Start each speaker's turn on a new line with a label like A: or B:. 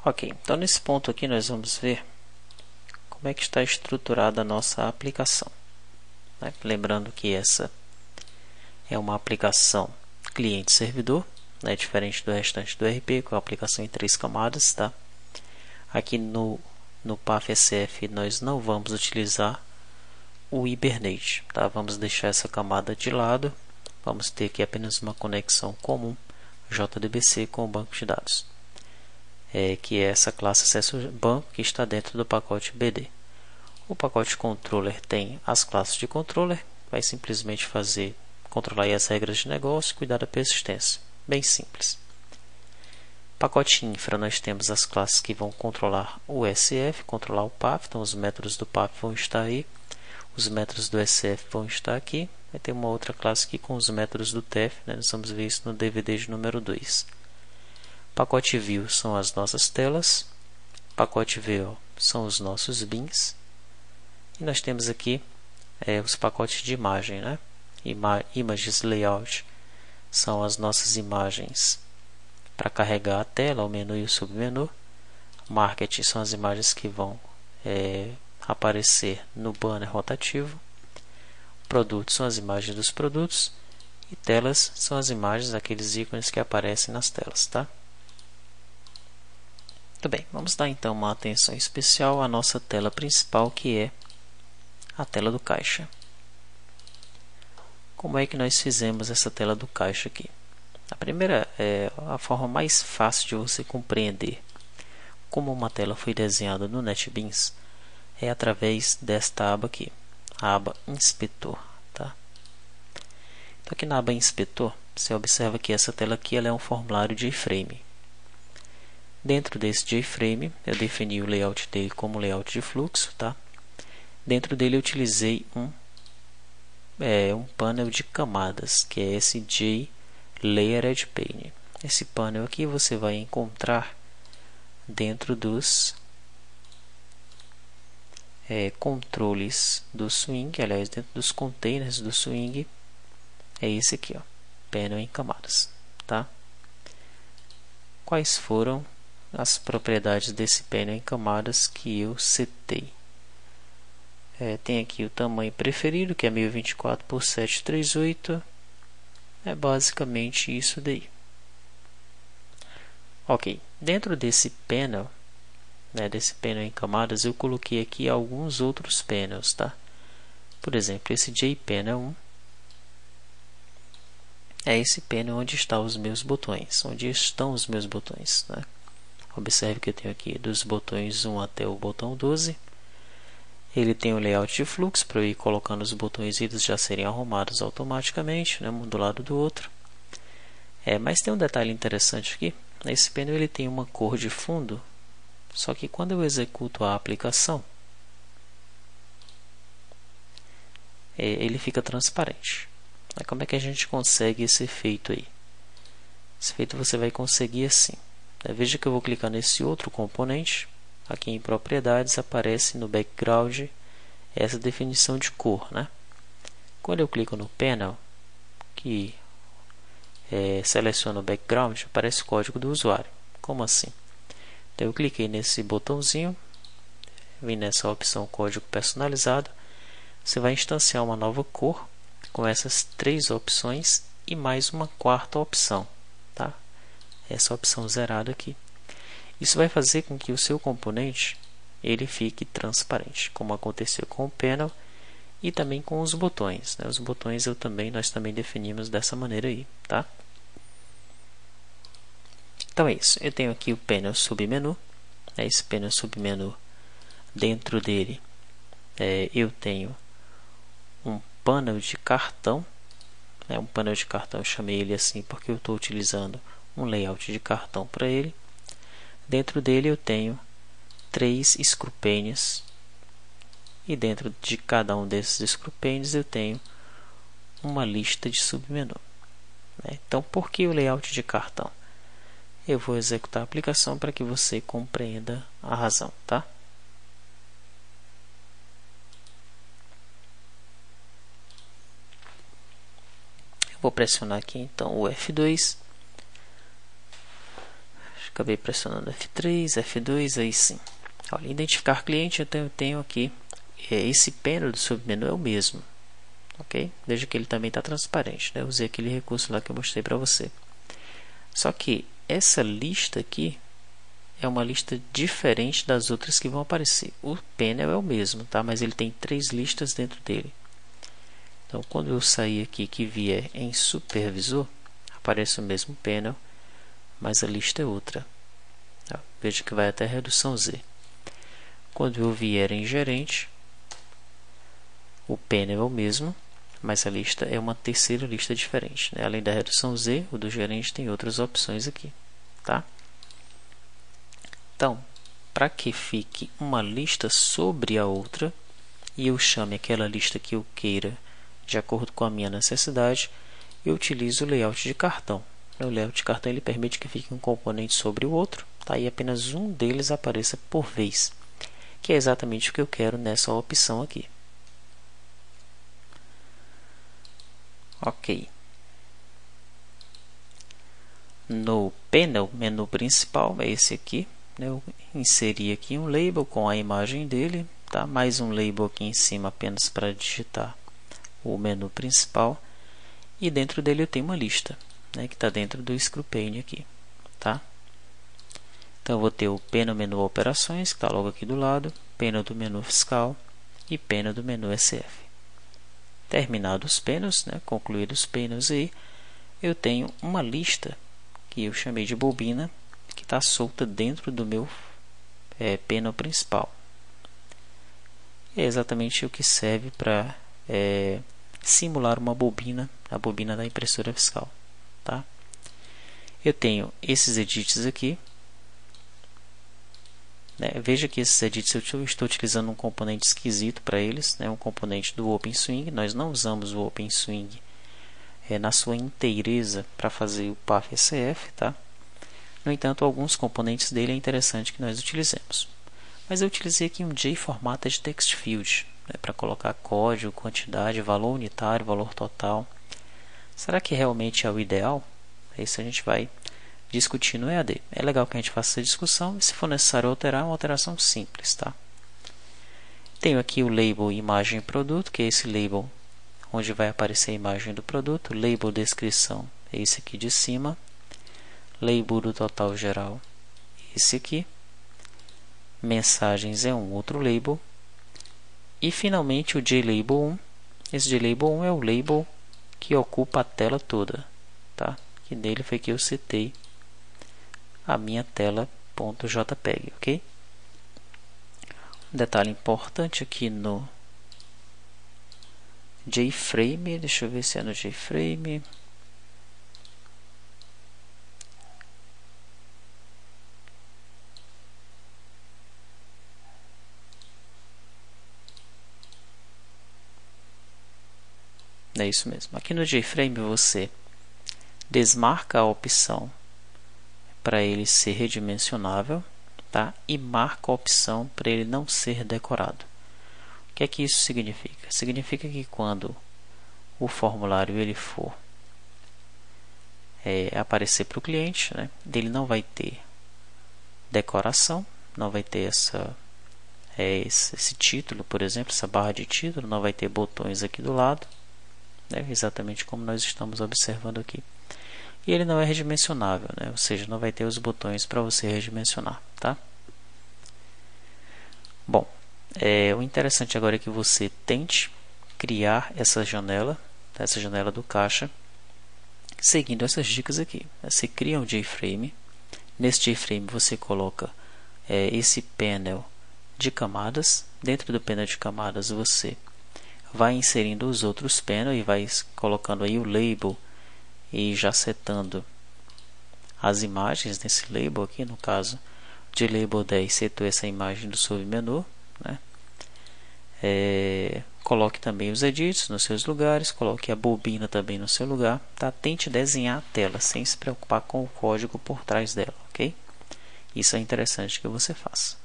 A: Ok, então nesse ponto aqui nós vamos ver como é que está estruturada a nossa aplicação, né? Lembrando que essa é uma aplicação cliente-servidor, né? Diferente do restante do RP, com a aplicação em 3 camadas. Tá? Aqui no PAF-SF nós não vamos utilizar o Hibernate. Tá? Vamos deixar essa camada de lado. Vamos ter aqui apenas uma conexão comum JDBC com o banco de dados. Que é essa classe acesso banco que está dentro do pacote BD. O pacote controller tem as classes de controller, vai simplesmente controlar as regras de negócio e cuidar da persistência, bem simples. Pacote infra, nós temos as classes que vão controlar o SF, controlar o PAF, então os métodos do PAF vão estar aí, os métodos do SF vão estar aqui, vai ter uma outra classe aqui com os métodos do TEF, né? Nós vamos ver isso no DVD de número 2. Pacote view são as nossas telas, pacote VO são os nossos bins, e nós temos aqui os pacotes de imagem, né? Images layout são as nossas imagens para carregar a tela, o menu e o submenu. Market são as imagens que vão aparecer no banner rotativo. Produtos são as imagens dos produtos. E telas são as imagens, aqueles ícones que aparecem nas telas, tá? Muito bem, vamos dar então uma atenção especial à nossa tela principal, que é a tela do caixa. Como é que nós fizemos essa tela do caixa aqui? A primeira a forma mais fácil de você compreender como uma tela foi desenhada no NetBeans é através desta aba aqui, a aba Inspetor. Tá? Então aqui na aba Inspetor, você observa que essa tela aqui ela é um formulário JFrame. Dentro desse JFrame, eu defini o layout dele como layout de fluxo. Tá? Dentro dele eu utilizei um panel de camadas, que é esse JLayered Pane. Esse panel aqui você vai encontrar dentro dos controles do Swing, aliás, dentro dos containers do Swing, é esse aqui, ó, panel em camadas. Tá? Quais foram as propriedades desse painel em camadas que eu setei? Tem aqui o tamanho preferido, que é 1024 por 738. É basicamente isso daí. Ok, dentro desse panel, desse painel em camadas, eu coloquei aqui alguns outros panels. Tá? Por exemplo, esse JPanel 1 é esse panel onde estão os meus botões. Né? Observe que eu tenho aqui dos botões 1 até o botão 12. Ele tem o layout de fluxo para eu ir colocando os botões e eles já serem arrumados automaticamente, né, um do lado do outro. Mas tem um detalhe interessante aqui. Esse painel ele tem uma cor de fundo, só que quando eu executo a aplicação, ele fica transparente. Como é que a gente consegue esse efeito aí? Esse efeito você vai conseguir assim. Veja que eu vou clicar nesse outro componente. Aqui em propriedades aparece no background essa definição de cor. Né? Quando eu clico no panel, que seleciono o background, aparece o código do usuário. Como assim? Então eu cliquei nesse botãozinho, vim nessa opção código personalizado. Você vai instanciar uma nova cor com essas 3 opções e mais uma 4ª opção. Tá? Essa opção zerada aqui. Isso vai fazer com que o seu componente ele fique transparente, como aconteceu com o panel e também com os botões. Né? Os botões nós também definimos dessa maneira aí. Tá? Então é isso. Eu tenho aqui o panel submenu. Esse panel submenu, dentro dele eu tenho um panel de cartão. Um panel de cartão, eu chamei ele assim porque eu estou utilizando um layout de cartão para ele. Dentro dele eu tenho 3 screw panes e dentro de cada um desses screw panes eu tenho uma lista de submenu. Então, por que o layout de cartão? Eu vou executar a aplicação para que você compreenda a razão. Tá? Eu vou pressionar aqui então o F2. Acabei pressionando F3, F2, aí sim. Olha, identificar cliente, eu tenho aqui, esse panel do submenu é o mesmo. Ok? Veja que ele também está transparente, né? Eu usei aquele recurso lá que eu mostrei para você. Só que essa lista aqui é uma lista diferente das outras que vão aparecer. O panel é o mesmo, tá? Mas ele tem 3 listas dentro dele. Então, quando eu sair aqui que vier em supervisor, aparece o mesmo panel, mas a lista é outra. Tá? Veja que vai até redução Z. Quando eu vier em gerente, o panel é o mesmo, mas a lista é uma terceira lista diferente, né? Além da redução Z, o do gerente tem outras opções aqui, tá? Então, para que fique uma lista sobre a outra e eu chame aquela lista que eu queira de acordo com a minha necessidade, eu utilizo o layout de cartão. O layout de cartão ele permite que fique um componente sobre o outro, tá? E apenas um deles apareça por vez, que é exatamente o que eu quero nessa opção aqui. Ok. No panel, menu principal, é esse aqui. Eu inseri aqui um label com a imagem dele, tá? Mais um label aqui em cima apenas para digitar o menu principal. E dentro dele eu tenho uma lista, né, que está dentro do Screwpane aqui, tá? Então eu vou ter o panel menu operações, que está logo aqui do lado, panel do menu fiscal e panel do menu SF. Terminados os panos, né, concluídos os panos aí, eu tenho uma lista que eu chamei de bobina, que está solta dentro do meu panel principal. É exatamente o que serve para simular uma bobina, a bobina da impressora fiscal, tá? Eu tenho esses edits aqui, né? Veja que esses edits eu estou utilizando um componente esquisito para eles, né? Um componente do OpenSwing. Nós não usamos o OpenSwing na sua inteireza para fazer o PAF-SF, tá? No entanto, alguns componentes dele é interessante que nós utilizemos. Mas eu utilizei aqui um JFormatted Text Field, né, para colocar código, quantidade, valor unitário, valor total. Será que realmente é o ideal? Isso a gente vai discutir no EAD. É legal que a gente faça essa discussão e, se for necessário alterar, uma alteração simples, tá? Tenho aqui o label imagem produto, que é esse label onde vai aparecer a imagem do produto. Label descrição é esse aqui de cima. Label do total geral, esse aqui. Mensagens é um outro label. E finalmente o JLabel 1. Esse JLabel 1 é o label que ocupa a tela toda, tá? Que nele foi que eu citei a minha tela.jpg, ok? Um detalhe importante aqui no JFrame, deixa eu ver se é no JFrame. É isso mesmo. Aqui no JFrame você desmarca a opção para ele ser redimensionável, tá? E marca a opção para ele não ser decorado. O que é que isso significa? Significa que quando o formulário ele for aparecer para o cliente, né, ele não vai ter decoração, não vai ter esse título, por exemplo, essa barra de título, não vai ter botões aqui do lado, né, exatamente como nós estamos observando aqui. E ele não é redimensionável, né? Ou seja, não vai ter os botões para você redimensionar, tá? Bom, o interessante agora é que você tente criar essa janela do caixa, seguindo essas dicas aqui. Você cria um JFrame. Nesse JFrame você coloca esse panel de camadas. Dentro do panel de camadas você vai inserindo os outros panels e vai colocando aí o label e já setando as imagens nesse label aqui. No caso de label 10, setou essa imagem do submenu, né? Coloque também os edits nos seus lugares, coloque a bobina também no seu lugar, tá? Tente desenhar a tela sem se preocupar com o código por trás dela, ok? Isso é interessante que você faça.